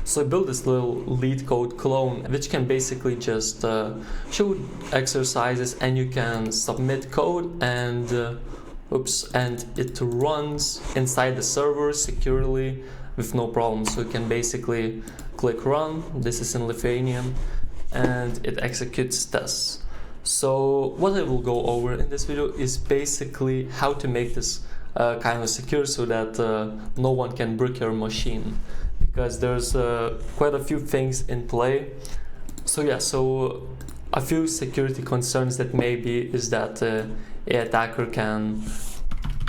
So I built this little lead code clone, which can basically just show exercises, and you can submit code and and it runs inside the server securely with no problem. So you can basically click run, this is in Lithuanian, and it executes tests. So what I will go over in this video is basically how to make this kind of secure so that no one can brick your machine, because there's quite a few things in play. So yeah, so a few security concerns that maybe is that an attacker can,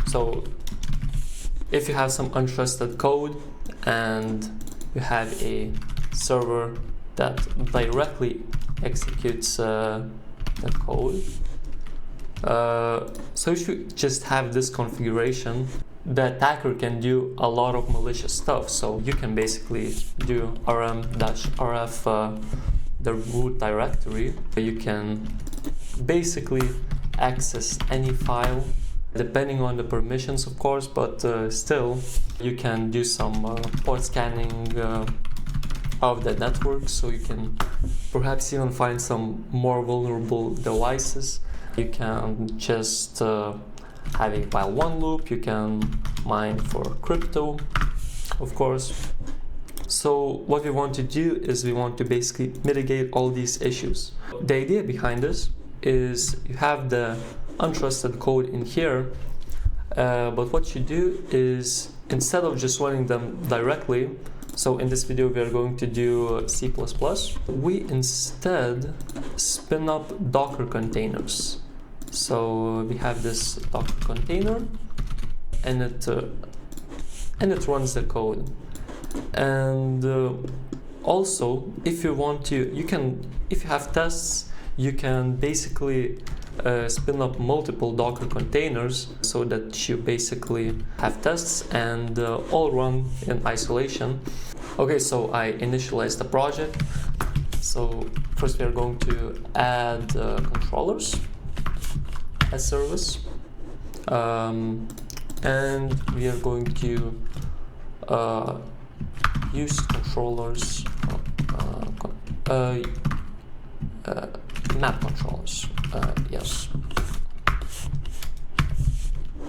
so if you have some untrusted code and you have a server that directly executes the code, so if you just have this configuration, the attacker can do a lot of malicious stuff. So you can basically do rm-rf the root directory. You can basically access any file depending on the permissions, of course, but still you can do some port scanning of the network, so you can perhaps even find some more vulnerable devices. You can just have a while one loop, you can mine for crypto, of course. So what we want to do is we want to basically mitigate all these issues. The idea behind this is you have the untrusted code in here, but what you do is instead of just running them directly, so in this video we are going to do C++, we instead spin up Docker containers. So we have this Docker container, and it runs the code. And also, if you want to, if you have tests, you can basically spin up multiple Docker containers so that you basically have tests and all run in isolation. Okay, so I initialized the project. So first we are going to add controllers as service, and we are going to use controllers, map controllers, yes,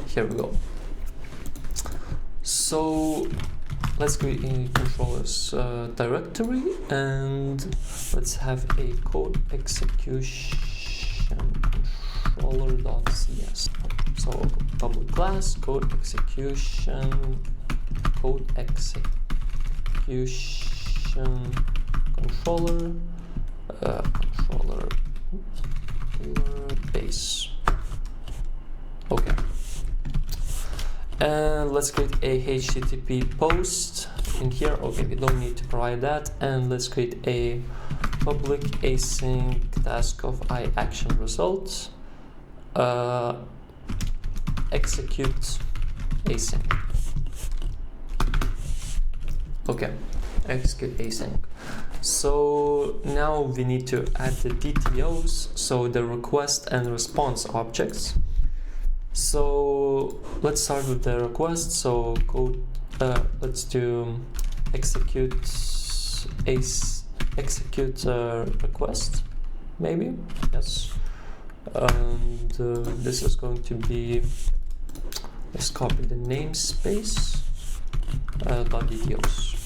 here we go. So let's create a controllers directory, and let's have a code execution controller.cs. So public class code execution controller base. Okay, and let's create a HTTP post in here. Okay, we don't need to provide that. And let's create a public async task of action results, execute async. Okay, execute async. So now we need to add the DTOs, so the request and response objects. So let's start with the request. So code, let's do execute request, maybe, yes. And this is going to be, let's copy the namespace .dtos.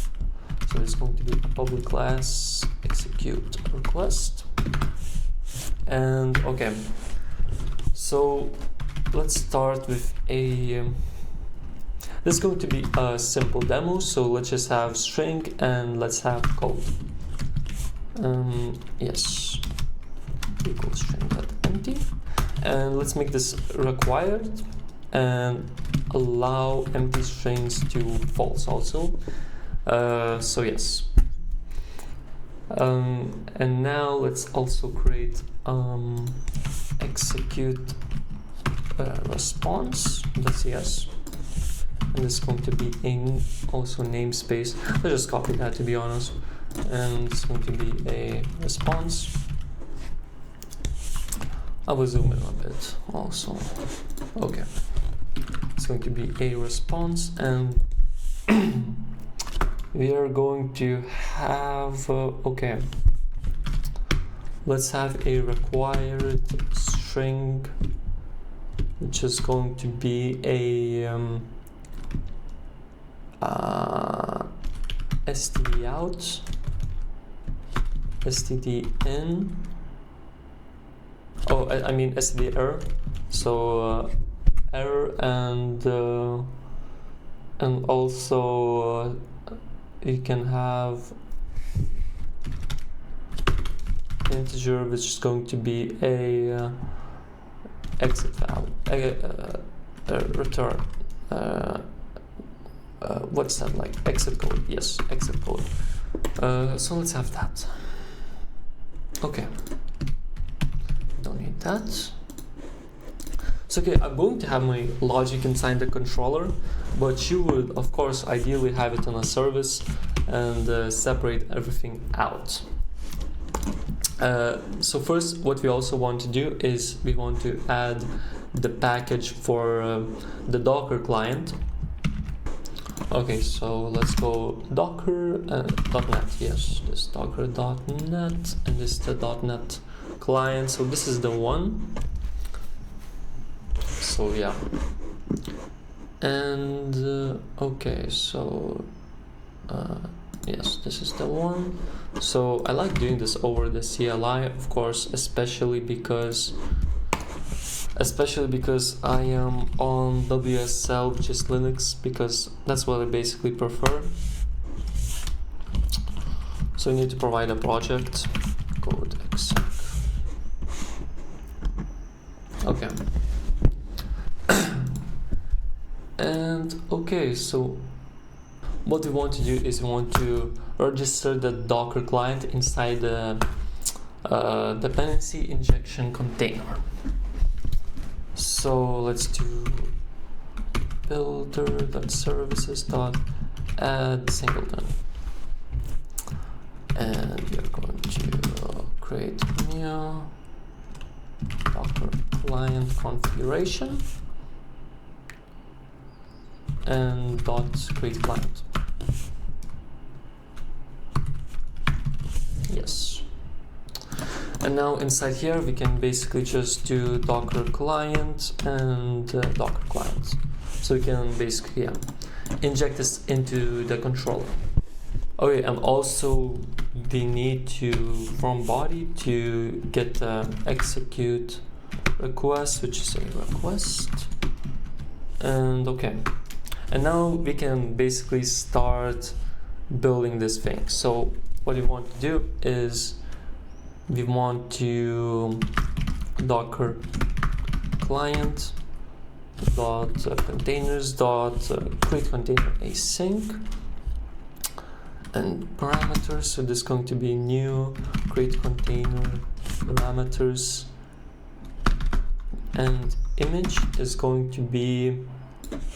So it's going to be a public class execute request. And okay, so let's start with a this is going to be a simple demo, so let's just have string and let's have code. Yes, equals string.empty, and let's make this required and allow empty strings to false also. So yes, and now let's also create execute response.cs, and it's going to be in also namespace. Let's just copy that, to be honest, and it's going to be a response. I will zoom in a bit also. Okay, it's going to be a response, and we are going to have okay, let's have a required string, which is going to be a std out, std in, I mean std error, so error, and also you can have integer, which is going to be a exit value, return, what's that, like exit code? Yes, exit code. So let's have that. Okay, don't need that. So okay, I'm going to have my logic inside the controller, but you would of course ideally have it on a service and separate everything out. So first, what we also want to do is we want to add the package for the Docker client. Okay, so let's go Docker .NET. Yes, this Docker.NET, and this is the .NET client. So this is the one. So yeah, and okay, so yes, this is the one. So I like doing this over the CLI, of course, especially because I am on WSL, which is Linux, because that's what I basically prefer. So you need to provide a project, code exec. Okay. And okay, so what we want to do is we want to register the Docker client inside the dependency injection container. So let's do builder.services.add singleton, and we are going to create new Docker client configuration and .create client. Yes. And now inside here we can basically just do Docker client and Docker client. So we can basically inject this into the controller. Okay, and also we need to, from body, to get execute request, which is a request. And okay. And now we can basically start building this thing. So what we want to do is we want to Docker client dot containers dot create container async and parameters. So this is going to be new create container parameters, and image is going to be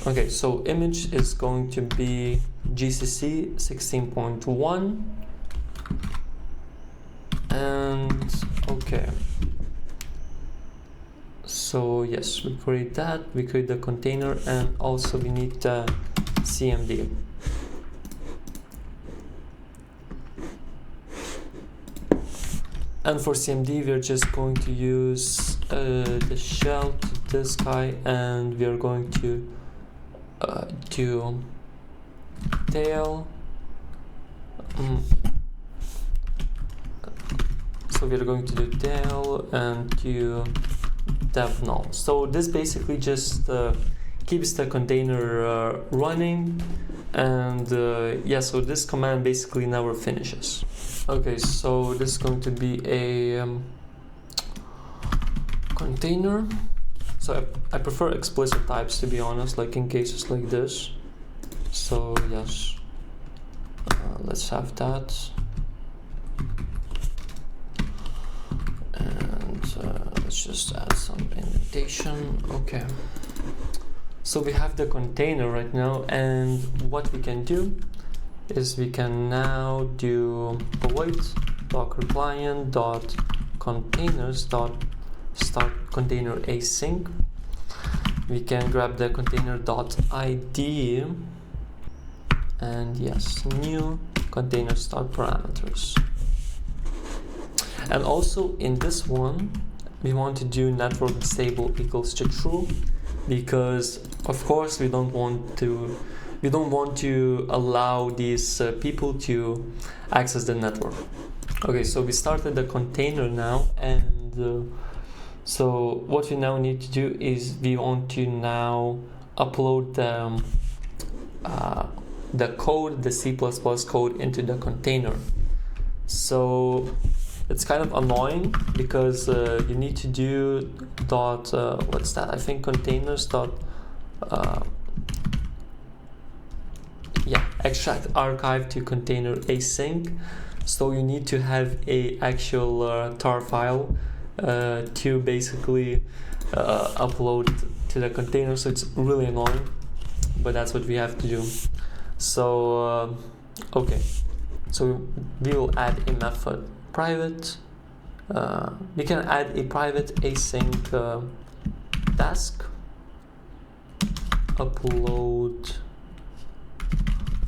okay. So image is going to be GCC 16.1. And okay, so yes, we create that, we create the container, and also we need the CMD. And for CMD we are just going to use the shell to this guy, and we are going to do tail. So we're going to do tail and do dev null. So this basically just keeps the container running, and yeah, so this command basically never finishes. Okay, so this is going to be a container. So I prefer explicit types, to be honest, like in cases like this. So yes, let's have that. Let's just add some indentation. Okay, so we have the container right now, and what we can do is we can now do await Docker client dot containers dot start container async. We can grab the container dot ID and yes, new container start parameters. And also in this one, we want to do network disable equals to true, because of course we don't want to allow these people to access the network. Okay, so we started the container now, and so what we now need to do is we want to now upload the code, the C++ code into the container. So it's kind of annoying because you need to do dot what's that? I think containers dot extract archive to container async. So you need to have a actual tar file to basically upload to the container. So it's really annoying, but that's what we have to do. So okay, so we will add a method private. We can add a private async task, upload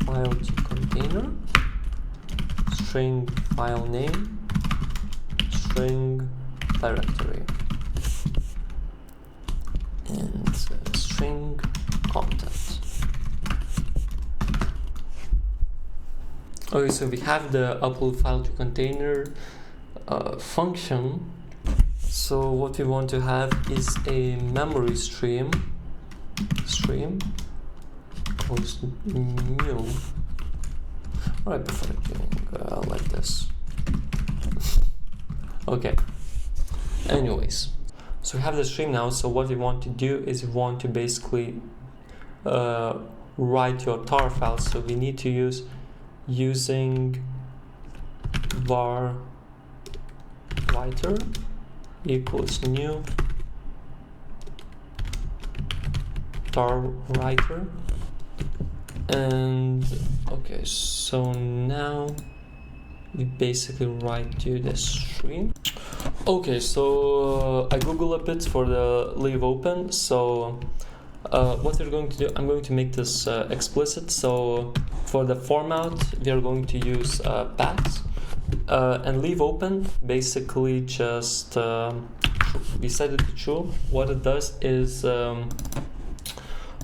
file to container, string file name, string directory, and string content. Okay, so we have the upload file to container function. So what we want to have is a memory stream equals new. Or I prefer doing like this. Okay. Anyways, so we have the stream now. So what we want to do is we want to basically write your tar file. So we need to use using var writer equals new tar writer. And okay, so now we basically write to the stream. Okay, so I Google a bit for the leave open. So what we're going to do, I'm going to make this explicit. So for the format, we are going to use paths, and leave open basically just we set it to true. What it does is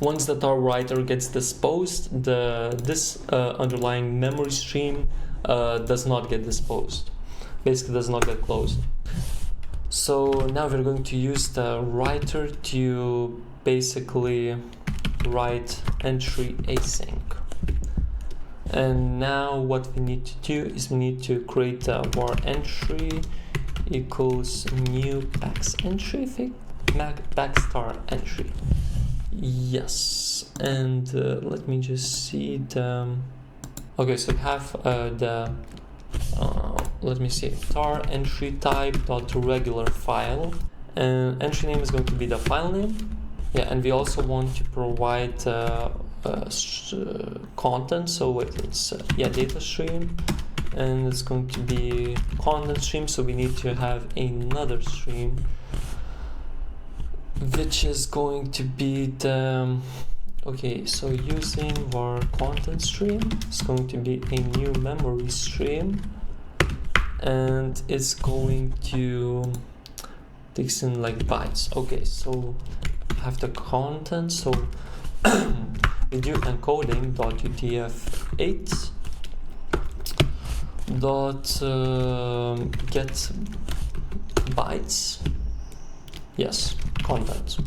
once the tar writer gets disposed, this underlying memory stream does not get disposed, basically does not get closed. So now we're going to use the writer to basically write entry async. And now what we need to do is we need to create a var entry equals new back entry, backstar entry. Yes, and let me just see the. Okay, so we have the. Let me see, tar entry type dot regular file, and entry name is going to be the file name. Yeah, and we also want to provide content. So it's data stream, and it's going to be content stream. So we need to have another stream, which is going to be the. Okay, so using var content stream, it's going to be a new memory stream, and it's going to takes in like bytes. Okay, so I have the content. So we do encoding dot utf8 dot get bytes. Yes, content.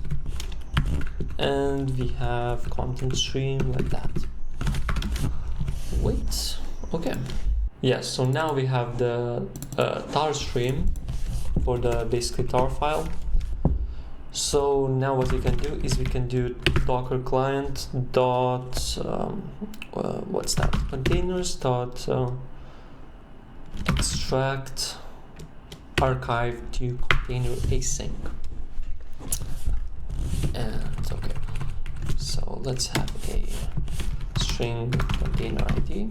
And we have content stream like that. Wait, okay. Yes, so now we have the tar stream for the basically tar file. So now what we can do is we can do docker client dot what's that, containers dot extract archive to container async. And okay, so let's have a string container ID,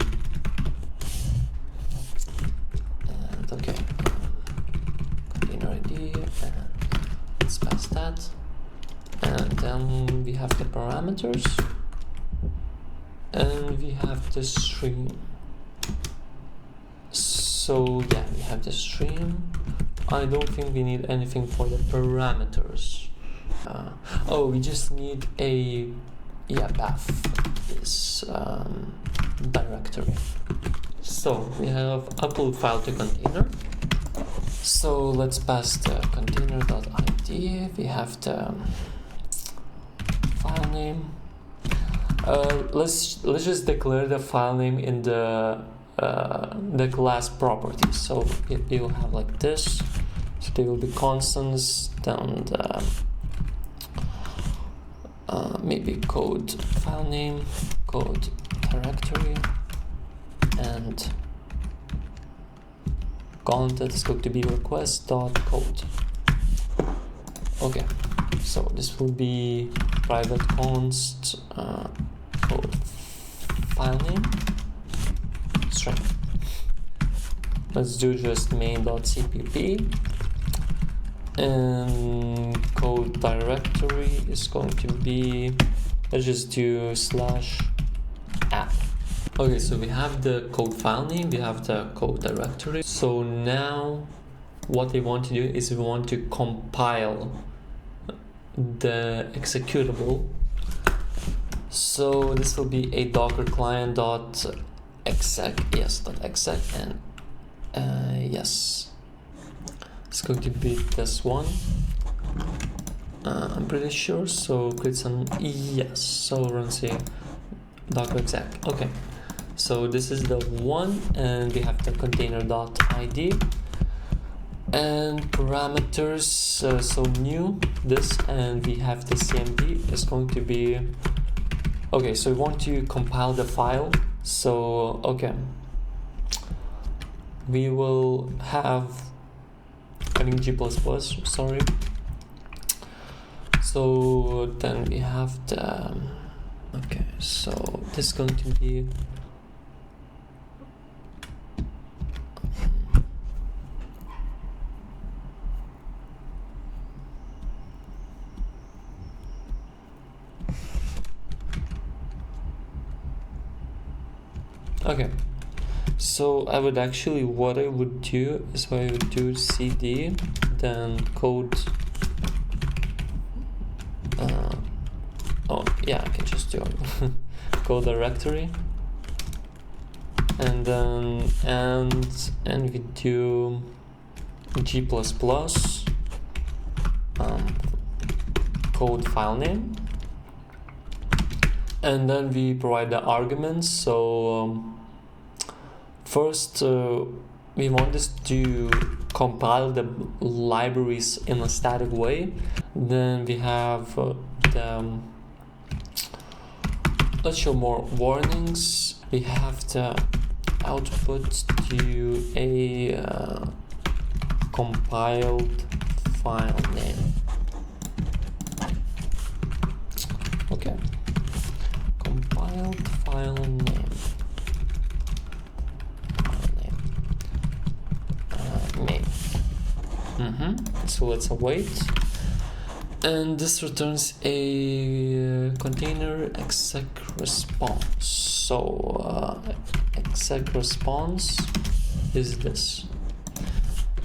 and okay, container ID, and let's pass that, and then we have the parameters, and we have the stream. So yeah, we have the stream. I don't think we need anything for the parameters. Oh, we just need a path this directory. So we have upload file to container. So let's pass the container.id. We have the file name. Let's just declare the file name in the class properties. So it will have like this. So they will be constants. Then the, maybe code file name, code directory, and content is going to be request.code. Okay, so this will be private const code file name string. Let's do just main.cpp, and code directory is going to be, let's just do /app. Okay, so we have the code file name, we have the code directory. So now what we want to do is we want to compile the executable. So this will be a docker client.exec, .exec, and yes, it's going to be this one. I'm pretty sure. So create some, yes, so run say docker exec. Okay, so this is the one, and we have the container.id and parameters. So new this, and we have the cmd is going to be, okay, so we want to compile the file. So okay, we will have, I mean G++, sorry. So then we have the, okay, so this is going to be, okay, so I would actually, what I would do is I would do cd, then code, oh yeah, I can just do code directory, and then and we do G++, code file name, and then we provide the arguments. So first we want this to compile the libraries in a static way. Then we have the, let's show more warnings. We have the output to a compiled file name. Okay, compiled file name. So let's await, and this returns a container exec response. So exec response is this.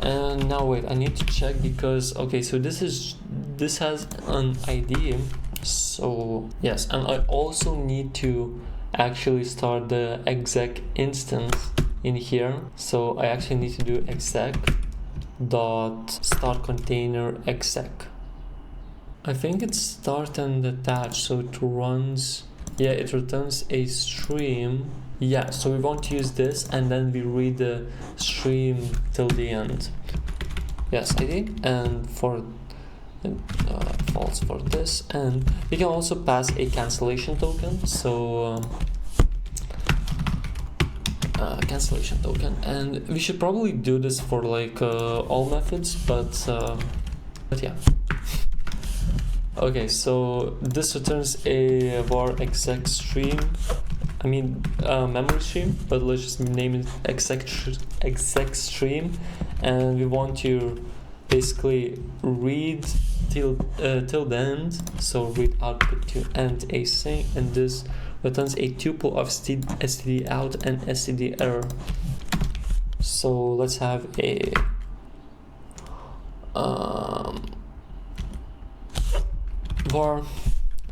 And now wait, I need to check because, okay, so this has an ID. So yes, and I also need to actually start the exec instance in here. So I actually need to do exec dot start container exec. I think it's start and attach, so it runs, yeah, it returns a stream. Yeah, so we want to use this, and then we read the stream till the end. Yes, ID, and for false for this, and we can also pass a cancellation token. So cancellation token, and we should probably do this for like all methods, but yeah. Okay, so this returns a var exec stream, I mean memory stream, but let's just name it exec stream, and we want to basically read till the end. So read output to end async, and this returns a tuple of std out and std error. So let's have a var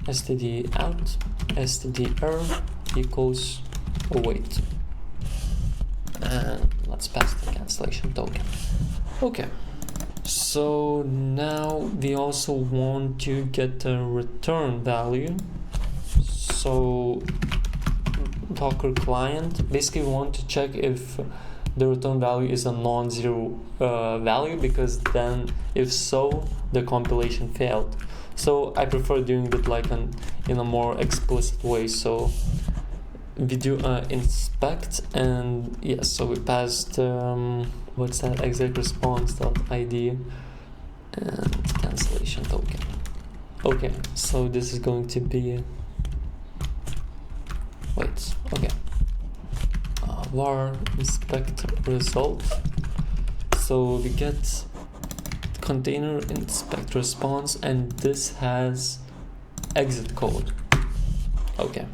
std out std error equals await, and let's pass the cancellation token. Okay, so now we also want to get a return value. So Docker client, basically we want to check if the return value is a non-zero value, because then if so the compilation failed. So I prefer doing it like in a more explicit way. So we do inspect, and yes, so we passed what's that, exec response.id and cancellation token. Okay, so this is going to be var inspect result. So we get container inspect response, and this has exit code. Okay,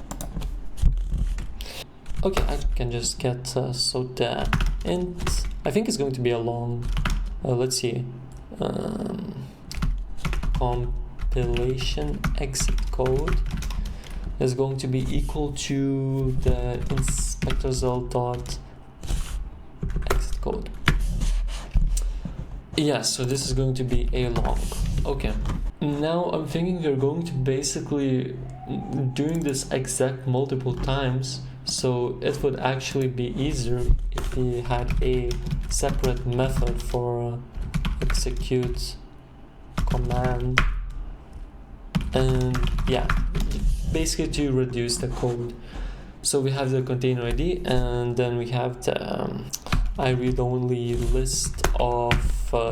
I can just get so the int, I think it's going to be a long let's see, compilation exit code is going to be equal to the inspect result dot exit code. Yeah, so this is going to be a long. Okay, now I'm thinking we're going to basically doing this exec multiple times, so it would actually be easier if we had a separate method for execute command, and yeah, basically to reduce the code. So we have the container ID, and then we have the I read only list of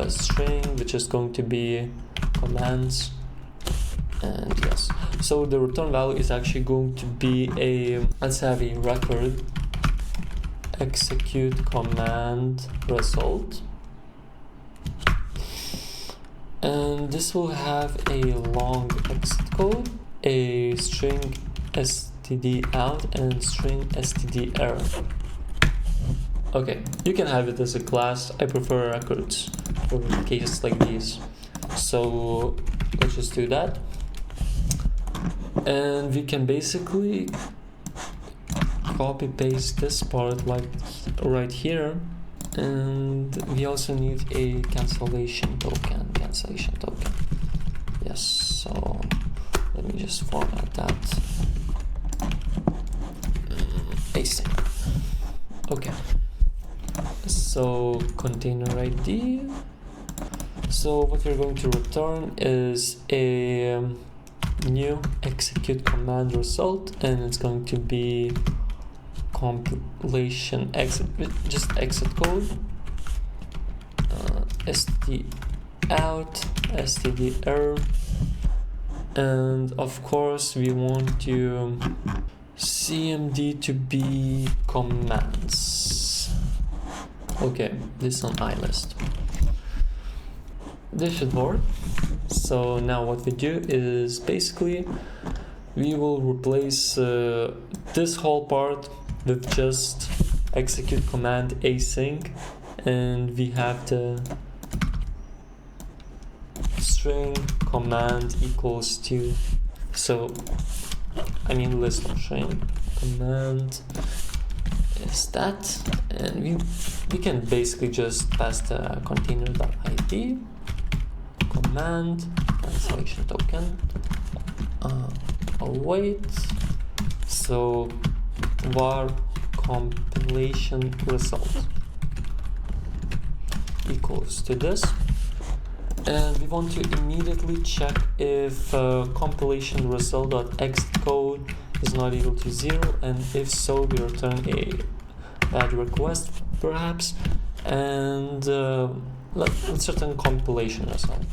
string, which is going to be commands. And yes, so the return value is actually going to be a, let's have a record execute command result, and this will have a long exit code, a string std out and string std error. Okay, you can have it as a class. I prefer records for cases like these. So let's just do that. And we can basically copy paste this part like right here. And we also need a cancellation token. Yes, so let me just format that. Async. Okay. So container ID. So what we're going to return is a new execute command result, and it's going to be compilation exit, just exit code, std out, std error, and of course we want to cmd to be commands. Okay, this on iList. This should work. So now what we do is basically we will replace this whole part with just execute command async, and we have the string command equals to, so I mean list of string command is that, and we can basically just pass the container.id command cancellation token await, so var compilation result equals to this, and we want to immediately check if compilation result.exit code is not equal to 0, and if so we return a bad request perhaps, and let's return compilation result.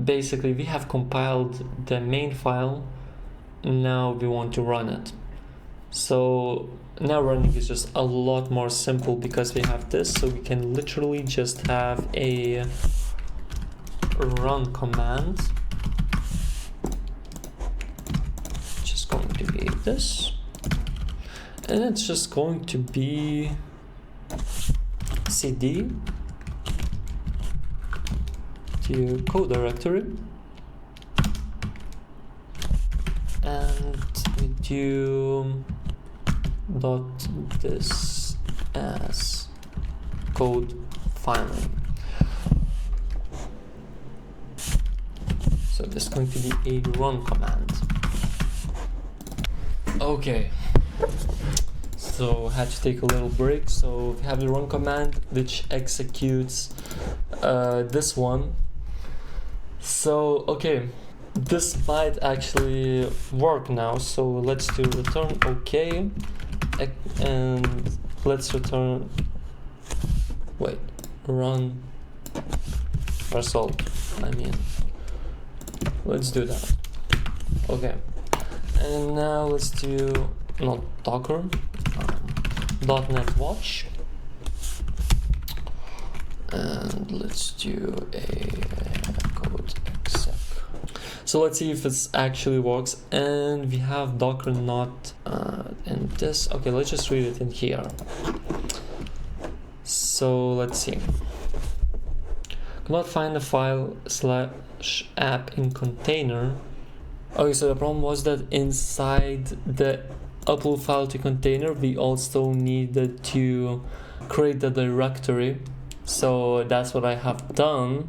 Basically we have compiled the main file, now we want to run it. So now running is just a lot more simple because we have this, so we can literally just have a run command, which is going to be this, and it's just going to be cd to code directory, and we do dot this as code file name. So this is going to be a run command. Okay, so had to take a little break. So we have the run command which executes this one. So okay, this might actually work now. So let's do return okay, and let's return, wait, run result. I mean, let's do that. Okay, and now let's do not Docker, .NET Watch, and let's do a code exec. So let's see if it actually works. And we have Docker not in this. Okay, let's just read it in here. So let's see. Cannot find the file / app in container. Okay, so the problem was that inside the upload file to container, we also needed to create the directory. So that's what I have done.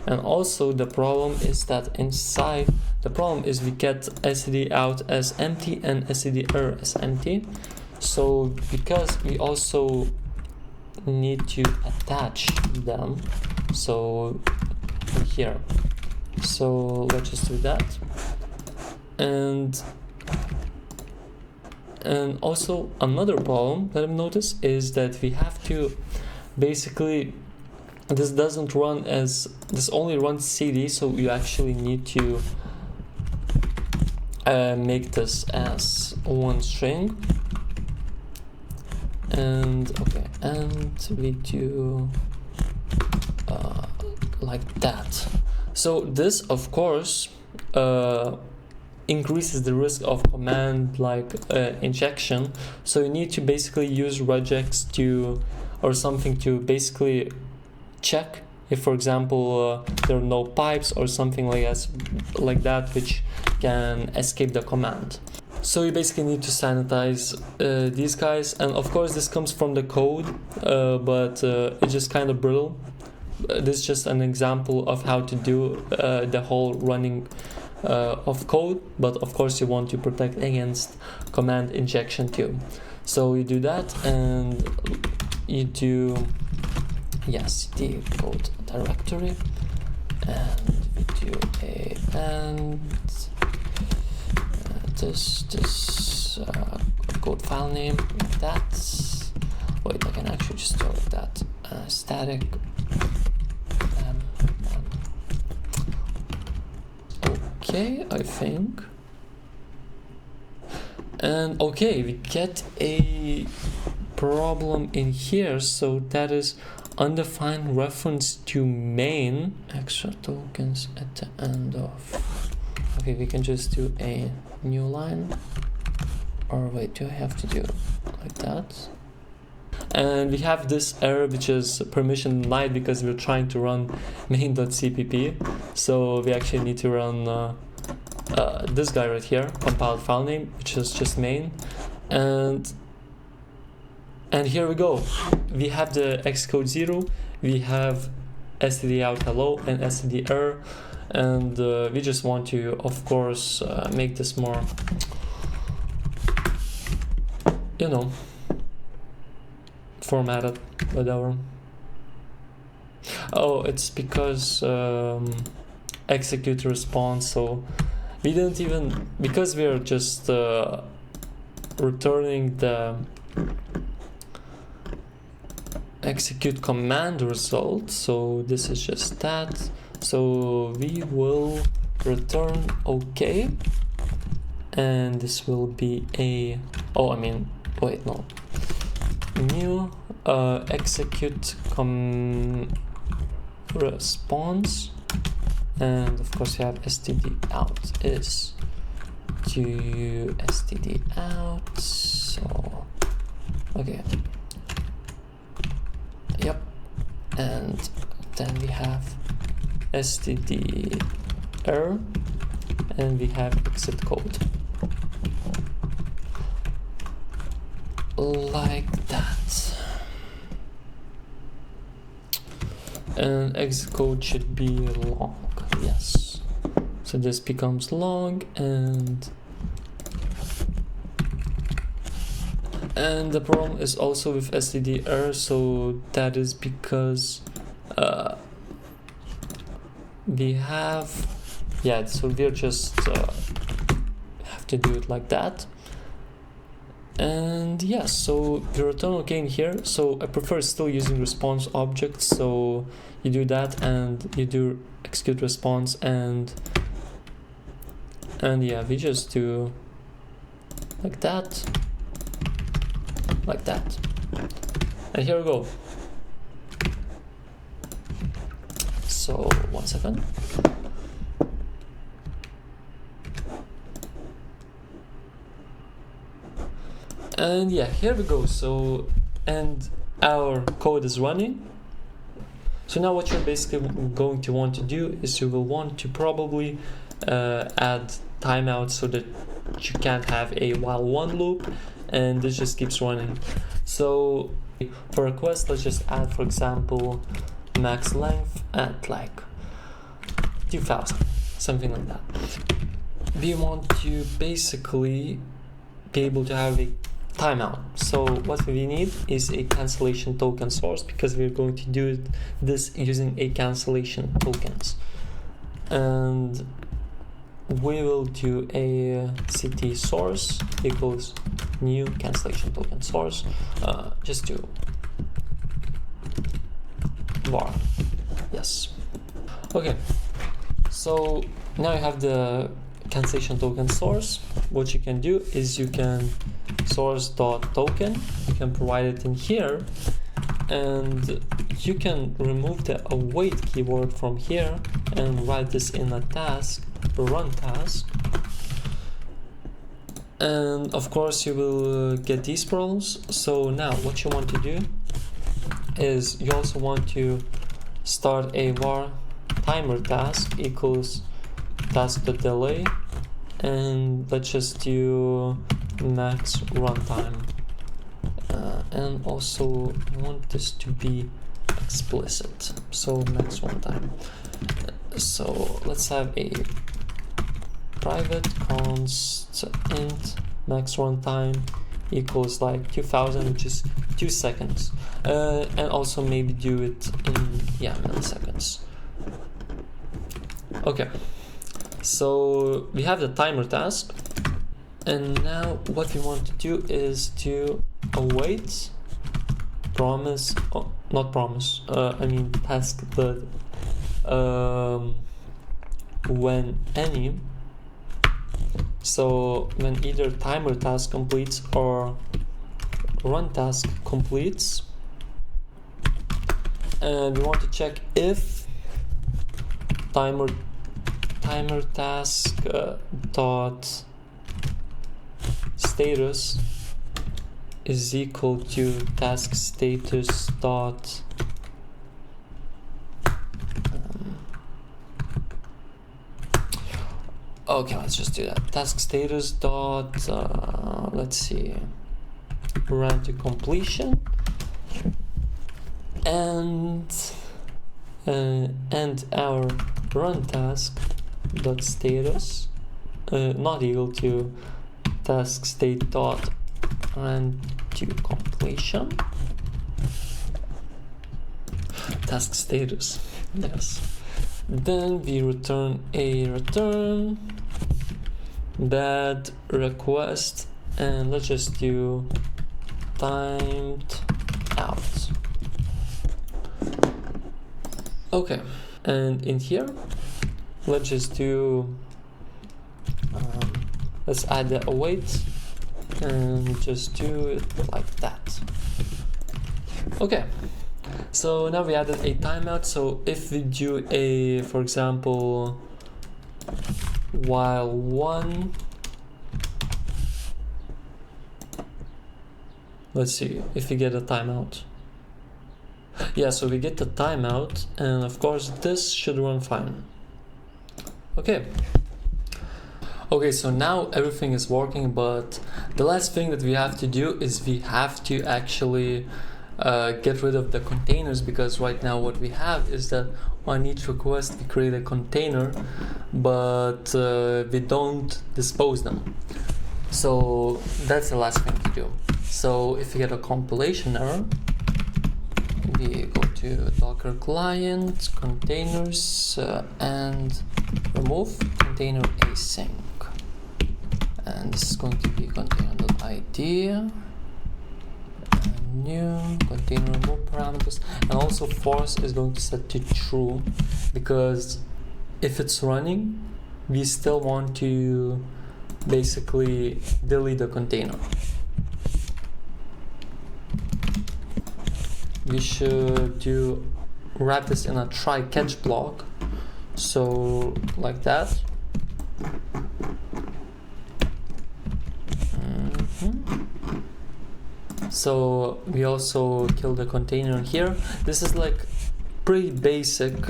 And also the problem is that inside, the problem is we get std out as empty and std error as empty. So because we also need to attach them, so here, so let's just do that. And also another problem that I've noticed is that we have to basically, this doesn't run as, this only runs cd, so you actually need to make this as one string. And okay, and we do like that. So this of course increases the risk of command like injection. So you need to basically use regex to, or something to basically check if, for example, there are no pipes or something like that which can escape the command. So you basically need to sanitize these guys, and of course this comes from the code, but it's just kind of brittle. This is just an example of how to do the whole running of code, but of course you want to protect against command injection too. So you do that, and you do cd code directory, and we do a and this code file name like that. Wait, I can actually just store like that. Static. Okay, I think. And okay, we get a problem in here. So that is undefined reference to main. Extra tokens at the end of. Okay, we can just do a new line. Or wait, do I have to do like that? And we have this error which is permission denied because we're trying to run main.cpp. So we actually need to run this guy right here, compiled file name, which is just main. And here we go. We have the xcode 0, we have std out hello and std error, and we just want to, of course, make this more, you know, formatted, whatever. Oh, it's because execute response. So we didn't even, because we are just returning the execute command result. So this is just that. So we will return okay, and this will be a, oh, I mean, wait, no, new execute response, and of course you have std out is do std out. So okay, yep, and then we have std error, and we have exit code like that. And exit code should be long, yes. So this becomes long, and the problem is also with std error. So that is because we have, yeah, so we're just have to do it like that. And yeah, so we return okay in here. So I prefer still using response objects. So you do that, and you do execute response, and yeah, we just do like that, like that. And here we go. So 1 second. And yeah, here we go. So, and our code is running. So now what you're basically going to want to do is you will want to probably add timeouts so that you can't have a while one loop, and this just keeps running. So for request, let's just add, for example, max length at like 2000, something like that. We want to basically be able to have a timeout. So what we need is a cancellation token source, because we're going to do this using a cancellation tokens. And we will do a ct source equals new cancellation token source. Just do var. Yes. Okay. So now you have the cancellation token source. What you can do is you can source.token, you can provide it in here, and you can remove the await keyword from here and write this in a task, run task. And of course you will get these problems. So now what you want to do is you also want to start a var timer task equals task.delay, and let's just do max runtime, and also want this to be explicit, so max runtime. So let's have a private const int max runtime equals like 2000, which is 2 seconds, and also maybe do it in milliseconds. Okay, so we have the timer task, and now what we want to do is to await promise, not promise, I mean task that when any, so when either timer task completes or run task completes, and we want to check if timer task dot status is equal to task status dot okay, let's just do that. Task status dot let's see, run to completion, and our run task dot status not equal to task state dot run to completion task status. Yes. Then we return a return that request, and let's just do timed out. Okay, and in here let's just do let's add the await and just do it like that. Okay, so now we added a timeout. So if we do a, for example, while one let's see if we get a timeout. Yeah, so we get the timeout, and of course this should run fine. Okay, so now everything is working, but the last thing that we have to do is we have to actually get rid of the containers, because right now what we have is that on each request we create a container, but we don't dispose them. So that's the last thing to do. So if you get a compilation error, we go to Docker client, containers, and remove container async. And this is going to be container.id, and new container remove parameters, and also force is going to set to true, because if it's running, we still want to basically delete the container. We should wrap this in a try catch block, so like that. So we also kill the container here. This is like pretty basic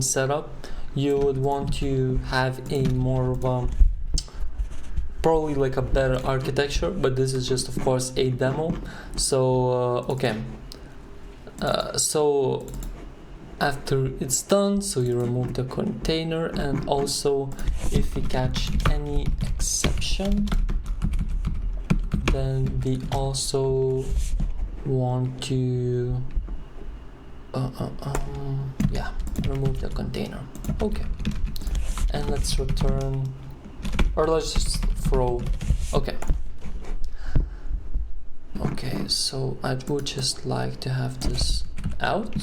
setup. You would want to have a more of a probably like a better architecture, but this is just of course a demo. So okay, so after it's done, so you remove the container, and also if we catch any exception, then we also want to remove the container. Okay, and let's return, or let's just throw. Okay, so I would just like to have this out,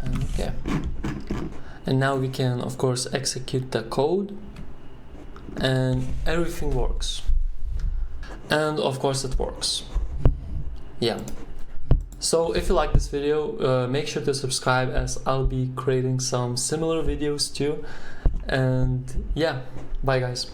and okay, and now we can of course execute the code, and everything works. And of course it works. Yeah. So if you like this video, make sure to subscribe, as I'll be creating some similar videos too. And yeah, bye guys.